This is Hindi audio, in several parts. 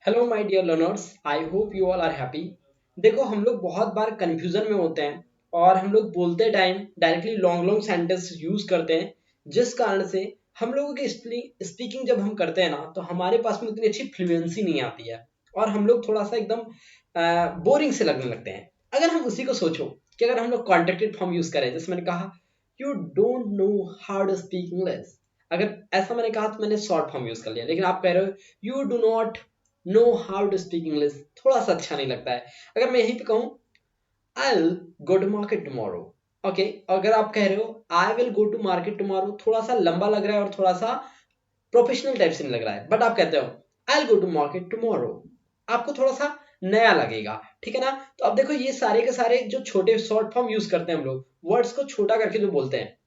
Hello my dear learners, I hope you all are happy. देखो, हम लोग बहुत बार कंफ्यूजन में होते हैं और हम लोग बोलते time directly long long sentence use करते हैं, जिस कारण से हम लोगों की स्पीकिंग जब हम करते हैं ना, तो हमारे पास में उतनी अच्छी फ्लुएंसी नहीं आती है और हम लोग थोड़ा सा एकदम बोरिंग से लगने लगते हैं। अगर हम उसी को सोचो कि अगर हम लोग कॉन्ट्रैक्टेड फॉर्म यूज करें, जैसे मैंने कहा you don't know how to speak English, अगर ऐसा मैंने कहा तो मैंने शॉर्ट फॉर्म यूज कर लिया, लेकिन आप कह रहे हो you do not know how to speak English, थोड़ा सा अच्छा नहीं लगता है। अगर मैं यहीं पे कहूँ I will go to market tomorrow, okay, अगर आप कह रहे हो I will go to market tomorrow, थोड़ा सा लंबा लग रहा है और थोड़ा सा प्रोफेशनल टाइप से नहीं लग रहा है, बट आप कहते हो I will go to market tomorrow, आपको थोड़ा सा नया लगेगा। ठीक है ना? तो अब देखो, ये सारे के सारे जो छोटे शॉर्ट फॉर्म यूज करते हैं हम लोग, वर्ड्स को छोटा करके जो बोलते हैं,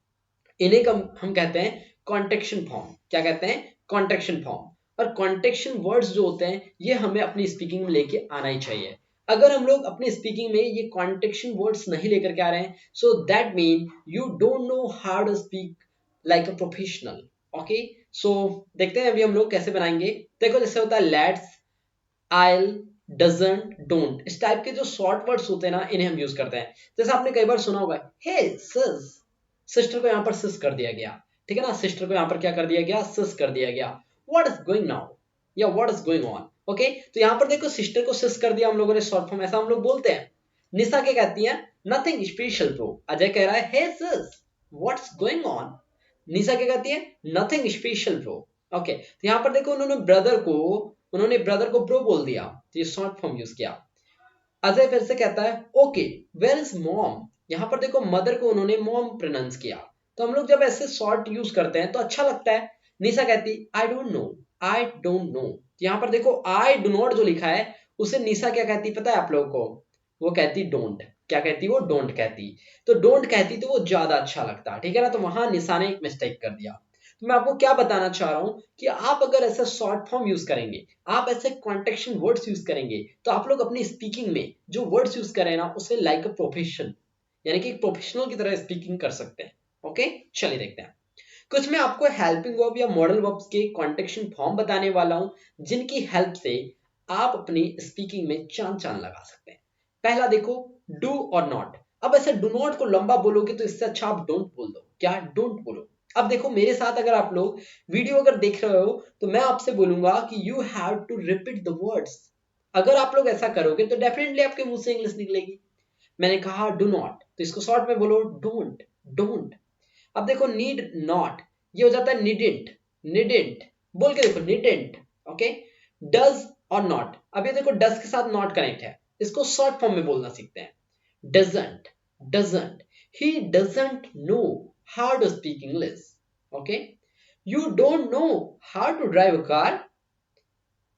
इन्हें हम कहते हैं कॉन्टेक्शन फॉर्म। क्या कहते हैं? Contraction form. और कॉन्टेक्शन वर्ड्स जो होते हैं, ये हमें अपनी स्पीकिंग में लेके आना ही चाहिए। अगर हम लोग अपनी स्पीकिंग में ये कॉन्टेक्शन वर्ड्स नहीं लेकर के आ रहे हैं, so that mean you don't know how to speak like a professional. Okay, so देखते हैं अभी हम लोग कैसे बनाएंगे। देखो, जैसे होता है लेट्स, आइल, डजंट, डोंट, इस टाइप के जो शॉर्ट वर्ड्स होते हैं ना, इन्हें हम यूज करते हैं। जैसे आपने कई बार सुना होगा, हे सिस, सिस्टर को यहाँ पर सिस कर दिया गया। ठीक है ना? सिस्टर को यहाँ पर क्या कर दिया गया? सिस कर दिया गया। व्हाट इज गोइंग नाउ, या what is going on. Okay, तो यहाँ पर देखो, सिस्टर को सिस कर दिया हम लोगों ने शॉर्ट फॉर्म, ऐसा हम लोग बोलते हैं। निशा क्या कहती है? Nothing special bro. अजय कह रहा है हे सिस, व्हाट्स गोइंग ऑन। निशा क्या कहती है? Nothing special bro. ओके, तो यहाँ पर देखो, उन्होंने ब्रदर को ब्रो बोल दिया, तो ये शॉर्ट फॉर्म यूज किया। अजय फिर से कहता है ओके, वेयर इज मॉम। यहाँ पर देखो, मदर को उन्होंने मॉम प्रोनाउंस किया। तो हम लोग जब ऐसे शॉर्ट यूज करते हैं तो अच्छा लगता है। निशा कहती आई don't no, I don't no. यहाँ पर देखो, आई डू नॉट जो लिखा है, उसे निशा क्या कहती पता है आप लोगों को? वो कहती डोंट। क्या कहती? वो डोंट कहती। तो डोंट कहती तो वो ज्यादा अच्छा लगता। ठीक है ना? तो वहां निशा ने एक मिस्टेक कर दिया। तो मैं आपको क्या बताना चाह रहा हूं कि आप अगर ऐसा शॉर्ट फॉर्म यूज करेंगे, आप ऐसे कॉन्टेक्शन वर्ड्स यूज करेंगे, तो आप लोग अपनी स्पीकिंग में जो वर्ड्स यूज करें ना, उसे लाइक अ प्रोफेशन, यानी कि एक प्रोफेशनल की तरह स्पीकिंग कर सकते हैं। ओके, चलिए देखते हैं। कुछ मैं आपको हेल्पिंग वर्ब या मॉडल वर्ब्स के कॉन्टेक्शन फॉर्म बताने वाला हूं, जिनकी हेल्प से आप अपनी स्पीकिंग में चांद चांद लगा सकते हैं। पहला देखो, डू और नॉट। अब ऐसे डू नॉट को लंबा बोलोगे तो इससे अच्छा आप डोंट बोल दो। क्या? डोंट बोलो। अब देखो, मेरे साथ अगर आप लोग वीडियो अगर देख रहे हो, तो मैं आपसे बोलूंगा कि you have to repeat the words. अगर आप लोग ऐसा करोगे तो डेफिनेटली आपके मुंह से इंग्लिश निकलेगी। मैंने कहा डू नॉट, तो इसको शॉर्ट में बोलो डोंट, डोंट। अब देखो, नीड नॉट, ये हो जाता है निडेंट, निडेंट। बोल के देखो, निडेंट। ओके, डज और नॉट। अब ये देखो, डज के साथ नॉट कनेक्ट है, इसको शॉर्ट फॉर्म में बोलना सीखते हैं। Doesn't, doesn't, he doesn't know how to speak English. Okay, you don't know how to drive a car.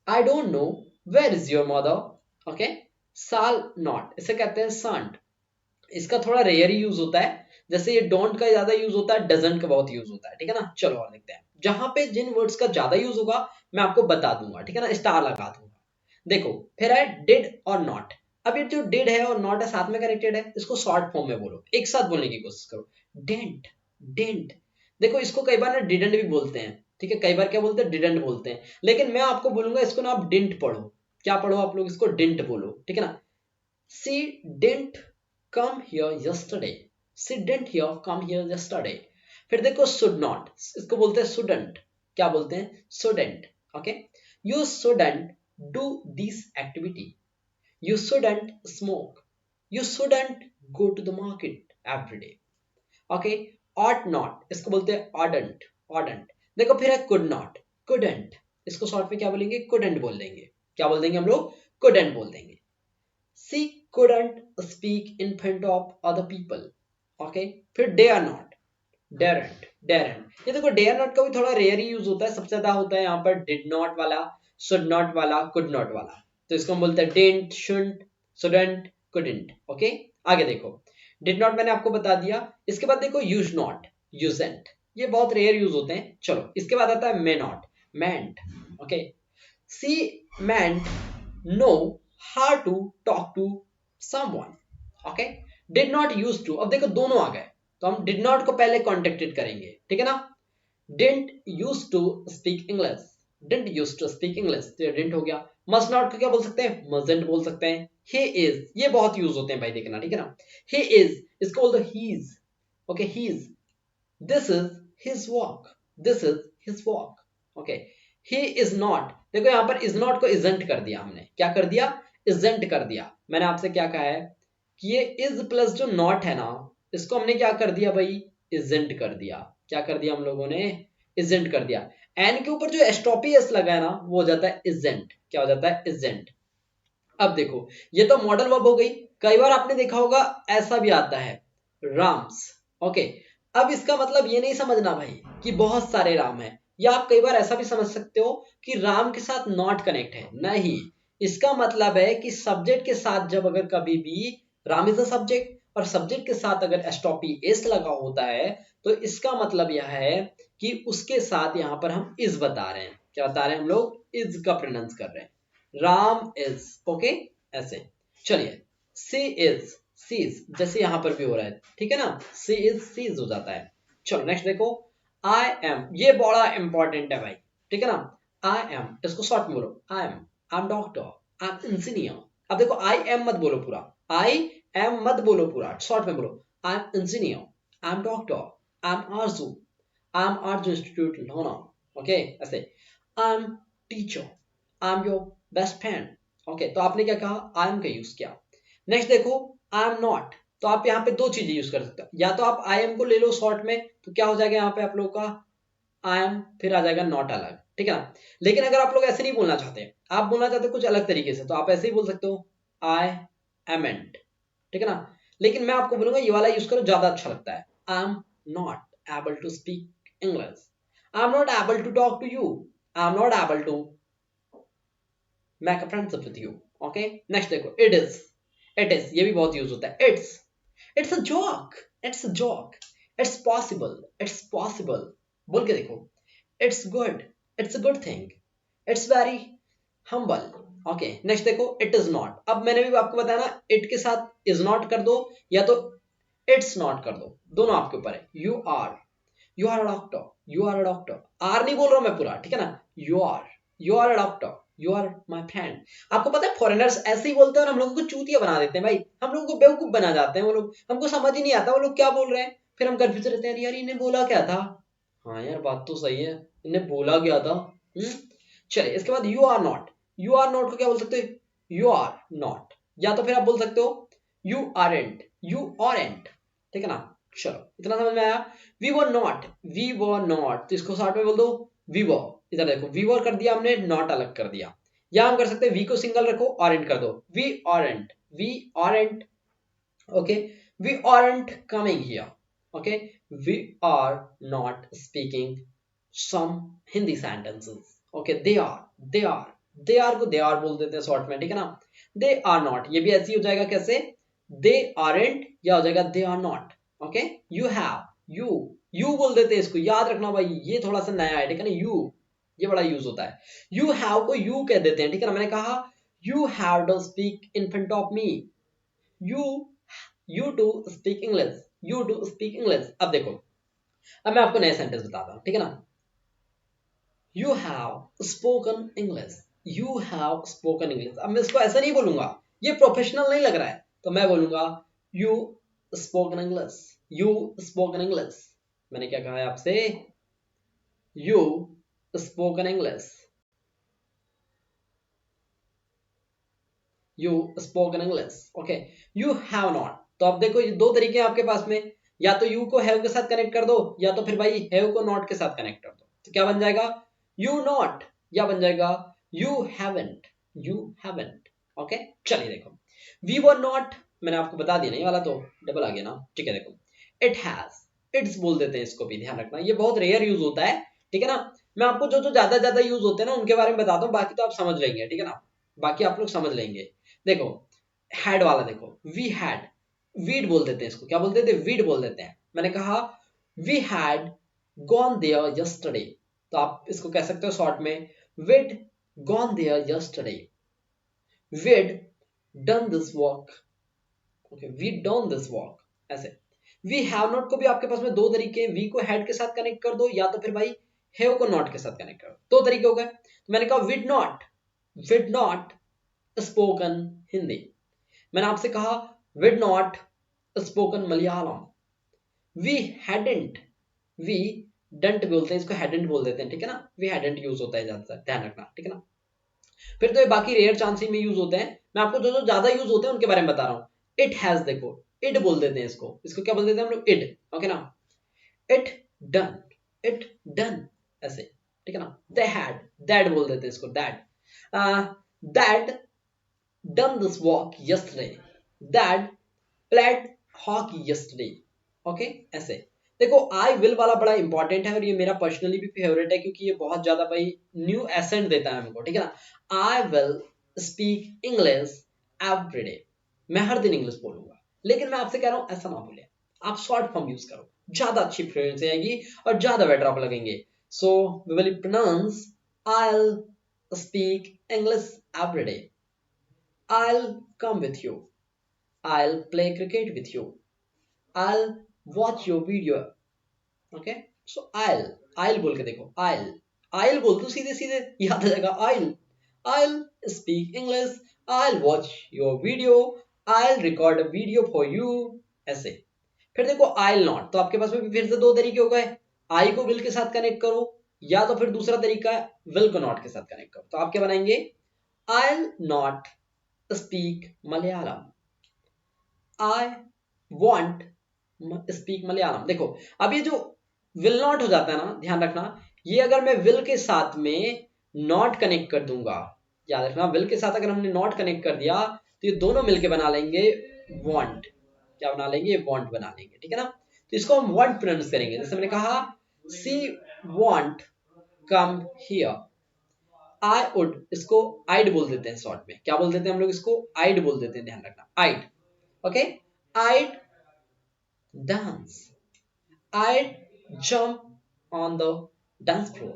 I don't know where is your mother. Okay, shall not, इसे कहते हैं सांट। इसका थोड़ा रेयर यूज होता है, जैसे ये डोंट का ज्यादा यूज होता है, डजंट का बहुत यूज होता है। ठीक है ना? चलो और देखते हैं। जहां पे जिन वर्ड्स का ज्यादा यूज होगा, मैं आपको बता दूंगा। ठीक है ना? स्टार लगा दूंगा। देखो, फिर है डिड और नॉट। अब ये जो डिड है और नॉट है, साथ में कनेक्टेड है, इसको शॉर्ट फॉर्म में बोलो, एक साथ बोलने की कोशिश करो। डेंट, डेंट। देखो, इसको कई बार ना डिडंट भी बोलते हैं। ठीक है? कई बार क्या बोलते हैं? डिडंट बोलते हैं। लेकिन मैं आपको बोलूंगा, इसको ना आप डिंट पढ़ो। क्या पढ़ो आप लोग? इसको डिंट बोलो। ठीक है ना? She didn't come here yesterday. She didn't here come here yesterday. फिर देखो, should not, इसको बोलते हैं shouldn't। क्या बोलते हैं? shouldn't। Okay, you shouldn't do this activity. You shouldn't smoke. You shouldn't go to the market every day. Okay, ought not, इसको बोलते हैं oughtn't, oughtn't। देखो, फिर है could not, couldn't, इसको शॉर्ट में क्या बोलेंगे? couldn't बोल देंगे। क्या बोल देंगे हम लोग? couldn't बोल देंगे। She couldn't speak in front of other people. Okay, फिर dare not, daren't, daren't। ये देखो, dare not का भी थोड़ा रेयर यूज होता है, सबसे ज्यादा होता है यहाँ पर did not वाला, should not वाला, could not वाला। तो इसको हम बोलते हैं didn't, shouldn't, shouldn't, couldn't। Okay, आगे देखो, did not मैंने आपको बता दिया। इसके बाद देखो, use not, usn't, ये बहुत रेयर यूज होते हैं। चलो, इसके बाद आता है may not, meant। Okay, she meant know how to talk to someone। Okay, did not used to। अब देखो, दोनों आ गए, तो हम did not को पहले कॉन्टेक्टेड करेंगे। ठीक है ना? didn't used to speak English, didn't use to speak English, तो ये डिडंट हो गया। मस्ट नॉट को क्या बोल सकते हैं, मजंट बोल सकते हैं। ही इज, ये बहुत यूज होते हैं भाई, देखना ठीक है ना। ही इज, इसको बोल दो he is, okay he is. This is his walk, this is his walk, okay. He is not, देखो यहाँ पर इज नॉट को इजंट कर दिया हमने, क्या कर दिया, इजंट कर दिया। मैंने आपसे क्या कहा है कि ये इज प्लस जो नॉट है ना, इसको हमने क्या कर दिया भाई, इजेंट कर दिया। क्या कर दिया हम लोगों ने, इजेंट कर दिया। एन के ऊपर जो एस्ट्रोपी एस लगा है ना, वो हो जाता है इजेंट, क्या हो जाता है, इजेंट। अब देखो, ये तो मॉडल वर्ब हो गई। कई बार आपने देखा होगा ऐसा भी आता है, राम्स, ओके। अब इसका मतलब ये नहीं समझना भाई कि बहुत सारे राम है, या आप कई बार ऐसा भी समझ सकते हो कि राम के साथ नॉट कनेक्ट है, नहीं। इसका मतलब है कि सब्जेक्ट के साथ जब अगर कभी भी राम इज अ सब्जेक्ट और सब्जेक्ट के साथ अगर एस्ट्रोपी एस लगा होता है, तो इसका मतलब यह है कि उसके साथ यहां पर हम इज बता रहे हैं। क्या बता रहे हैं हम लोग, इज का प्रोनाउंस कर रहे हैं। राम इज, ओके, ऐसे। चलिए, सी इज, सीज, जैसे यहां पर भी हो रहा है, ठीक है ना, सी इज सीज हो जाता है। चलो नेक्स्ट देखो, आई एम, ये बड़ा इंपॉर्टेंट है भाई, ठीक है ना। आई एम, इसको शॉर्ट में बोलो, I am doctor, I am engineer. अब देखो आई एम मत बोलो पूरा, आई एम मत बोलो पूरा, शॉर्ट में बोलो, I am engineer, I am doctor, I am Aarzoo, I am Aarzoo institute लोना, ओके, ऐसे। I am teacher, I am your best friend, okay. तो आपने क्या कहा, आई एम का यूज किया। नेक्स्ट देखो, आई एम नॉट, तो आप यहाँ पे दो चीजें यूज कर सकते हो, या तो आप आई एम को ले लो शॉर्ट में, तो क्या हो जाएगा यहाँ पे आप लोगों का, आई एम, फिर आ जाएगा नॉट अलग, ठीक है ना। लेकिन अगर आप लोग ऐसे नहीं बोलना चाहते, आप बोलना चाहते कुछ अलग तरीके से, तो आप ऐसे ही बोल सकते हो, आई एमेंट, ठीक है ना। लेकिन मैं आपको बोलूंगा ये वाला यूज करो, ज्यादा अच्छा लगता है। I am not able to speak English, I am not able to talk to you, I am not able to make a friendship with you, okay. Next देखो, इट इज, ये भी बहुत यूज होता है, it's a joke, it's a joke, it's possible, बोल के देखो, it's good, it's a good thing, it's very humble, okay. Next देखो, इट इज नॉट, अब मैंने भी आपको बताया ना, इट के साथ इज नॉट कर दो, या तो इट्स नॉट कर दो, दोनों आपके ऊपर है। You are a doctor, you are a doctor, are नहीं बोल रहा हूं मैं पूरा, ठीक है ना। You are a doctor, you are my friend. आपको पता है फॉरेनर्स ऐसे ही बोलते हैं और हम लोगों को चूतिया बना देते हैं भाई, हम लोगों को बेवकूफ बना जाते हैं वो लोग, हमको समझ ही नहीं आता वो लोग क्या बोल रहे हैं, फिर हम कंफ्यूज रहते हैं, यार इन्हें बोला क्या था। हाँ यार बात तो सही है, इन्हें बोला क्या था। चलिए, इसके बाद you are not, you are not को क्या बोल सकते हो, यू आर नॉट, या तो फिर आप बोल सकते हो यू आरंट, यू आरंट, ठीक है ना। चलो इतना समझ में आया। We were not, we were not, तो इसको शॉर्ट में बोल दो वी वर। इधर देखो, वी वर कर दिया हमने, नॉट अलग कर दिया। या हम कर सकते हैं वी को सिंगल रखो, ऑरेंट कर दो, we aren't, we aren't, okay, we aren't coming here, okay, we are not speaking some Hindi sentences, okay, they are को they are बोल देते हैं शॉर्ट में, ठीक है ना। they are not, ये भी ऐसे ही हो जाएगा, कैसे, they aren't, या हो जाएगा they are not, okay। you have, you बोल देते हैं, इसको याद रखना भाई, ये थोड़ा सा नया है, ठीक है ना। ये बड़ा यूज होता है, you have को you कह देते हैं, ठीक है ना। मैंने कहा you have to speak in front of me, you you to speak English, you to speak English. अब देखो, अब मैं आपको नया सेंटेंस बताता हूं, ठीक है ना। You have spoken English, you have spoken English. अब मैं इसको ऐसा नहीं बोलूंगा, ये प्रोफेशनल नहीं लग रहा है, तो मैं बोलूंगा you spoken English, you spoken English. मैंने क्या कहा है आपसे, you spoken English, you spoken English, okay. You have not, तो अब देखो ये दो तरीके हैं आपके पास में, या तो यू को हैव के साथ कनेक्ट कर दो, या तो फिर भाई हैव को नॉट के साथ कनेक्ट कर दो, तो क्या बन जाएगा, यू नॉट, या बन जाएगा you haven't, you haven't, okay. चलिए देखो, वी वर नॉट, मैंने आपको बता दिया, नहीं वाला तो डबल आ गया ना, ठीक है। देखो, इट हैज, इट्स बोल देते हैं, इसको भी ध्यान रखना, ये बहुत रेयर यूज होता है, ठीक है ना। मैं आपको जो जो ज्यादा ज्यादा यूज होते हैं ना उनके बारे में बताता हूँ, बाकी तो आप समझ लेंगे, ठीक है ना, बाकी आप लोग समझ लेंगे। देखो, हैड वाला देखो, वी हैड, वीड बोल देते हैं इसको, क्या बोलते थे, वीड बोल देते हैं। मैंने कहा we had gone there yesterday, तो आप इसको कह सकते हो शॉर्ट में, we'd gone there yesterday, we'd done this walk, okay, we done this walk, ऐसे। वी हैव नॉट को भी आपके पास में दो तरीके हैं, वी को हैड के साथ कनेक्ट कर दो, या तो फिर भाई हैव को नॉट के साथ कनेक्ट करो। दो तरीके हो गए। तो मैंने कहा विड नॉट स्पोकन हिंदी। मैंने आपसे कहा we'd not spoken Malayalam. We hadn't, we don't बोलते हैं इसको, हैडेंट बोल देते हैं, ठीक है ना। वी हैडेंट यूज होता है ज्यादातर, ध्यान रखना, ठीक है ना। फिर तो ये बाकी रेयर चांस ही में यूज होते हैं। मैं आपको जो जो ज्यादा यूज होते हैं उनके बारे में बता रहा हूँ। इट हैज, देखो इट बोल देते हैं इसको, इसको क्या बोल देते हैं हम लोग, इट, ओके ना। इट डन, इट डन, ऐसे, ठीक है ना। दे हैड, दैट बोल देते हैं इसको, that, that done this walk yesterday, that played hockey yesterday, okay, ऐसे। देखो आई विल वाला बड़ा इंपॉर्टेंट है और ये मेरा पर्सनली भी फेवरेट है क्योंकि ये बहुत ज्यादा भाई न्यू एसेंट देता है हमको, ठीक है ना। I will speak English every day, मैं हर दिन इंग्लिश बोलूंगा। लेकिन मैं आपसे कह रहा हूं ऐसा ना बोले, आप शॉर्ट फॉर्म यूज करो, ज्यादा अच्छी फ्लुएंसी आएगी और ज्यादा बेटर आप लगेंगे। So we will pronounce I'll speak English every day. I'll come with you. I'll play cricket with you. I'll watch your video. Okay? So I'll बोल के देखो, I'll बोल दो सीधे सीधे, याद आ जाएगा I'll speak English. I'll watch your video. I'll record a video for you. ऐसे। फिर देखो I'll not, तो आपके पास में फिर से दो तरीके हो गए। I को will के साथ कनेक्ट करो, या तो फिर दूसरा तरीका है will को not के साथ कनेक्ट करो। तो आप क्या बनाएंगे, I'll not speak Malayalam. I want speak Malayalam। देखो अब ये जो will not हो जाता है ना, ध्यान रखना, ये अगर मैं will के साथ में not कनेक्ट कर दूंगा, याद रखना will के साथ अगर हमने not कनेक्ट कर दिया तो ये दोनों मिलके बना लेंगे want। क्या बना लेंगे, want बना लेंगे, ठीक है ना। तो इसको हम want प्रोनाउंस करेंगे। जैसे मैंने कहा she want come here। I would, इसको I'd बोल देते हैं शॉर्ट में, क्या बोल देते हैं हम लोग इसको, I'd बोल देते हैं, ध्यान रखना, I'd, okay. I'd dance, I'd jump on the dance floor,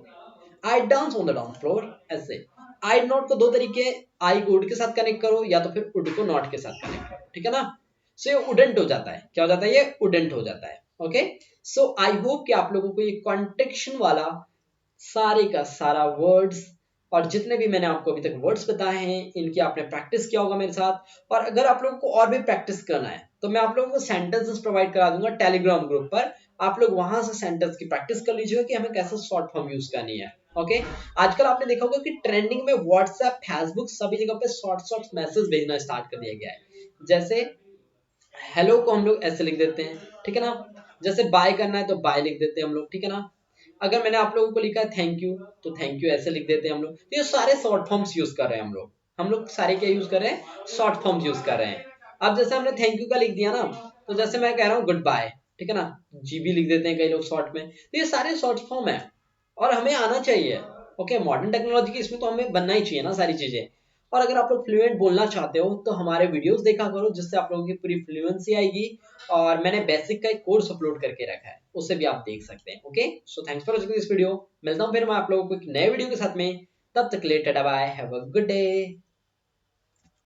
I'd dance on the dance floor, ऐसे। I'd not को दो तरीके, I को would के साथ कनेक्ट करो या तो फिर would को not के साथ कनेक्ट करो, ठीक है ना। सो ये wouldn't हो जाता है, क्या हो जाता है, ये wouldn't हो जाता है, ओके। सो आई होप कि आप लोगों को ये कॉन्टेक्शन वाला सारे का सारा वर्ड्स और जितने भी मैंने आपको अभी तक वर्ड्स बताए हैं इनकी आपने प्रैक्टिस किया होगा मेरे साथ। और अगर आप लोगों को और भी प्रैक्टिस करना है तो मैं आप लोगों को सेंटेंसेस प्रोवाइड करा दूंगा टेलीग्राम ग्रुप पर, आप लोग वहां से सेंटेंस की प्रैक्टिस कर लीजिएगा कि हमें कैसे शॉर्ट फॉर्म यूज करनी है, ओके। आजकल आपने देखा होगा कि ट्रेंडिंग में व्हाट्सएप, फेसबुक, सभी जगह पे शॉर्ट मैसेज भेजना स्टार्ट कर दिया गया है। जैसे हेलो को हम लोग ऐसे लिख देते हैं, ठीक है ना। जैसे बाय करना है तो बाय लिख देते हैं हम लोग, ठीक है ना। अगर मैंने आप लोगों को लिखा है थैंक यू तो थैंक यू ऐसे लिख देते हैं हम लोग। तो ये सारे शॉर्ट फॉर्म्स यूज कर रहे हैं हम लोग सारे क्या यूज कर रहे हैं, शॉर्ट फॉर्म्स यूज कर रहे हैं। अब जैसे हमने थैंक यू का लिख दिया ना, तो जैसे मैं कह रहा हूँ गुड बाय, ठीक है ना, जीबी लिख देते हैं कई लोग शॉर्ट में। तो ये सारे शॉर्ट फॉर्म है और हमें आना चाहिए, ओके। मॉडर्न टेक्नोलॉजी की इसमें तो हमें बनना ही चाहिए ना सारी चीजें। और अगर आप लोग फ्लुएंट बोलना चाहते हो तो हमारे वीडियोस देखा करो, जिससे आप लोगों की पूरी फ्लुएंसी आएगी। और मैंने बेसिक का एक कोर्स अपलोड करके रखा है, उससे भी आप देख सकते हैं, okay. So thanks for watching this video. मिलता हूँ फिर मैं आप लोगों को एक नए वीडियो के साथ में, तब तक के लिए tata bye, have a good day.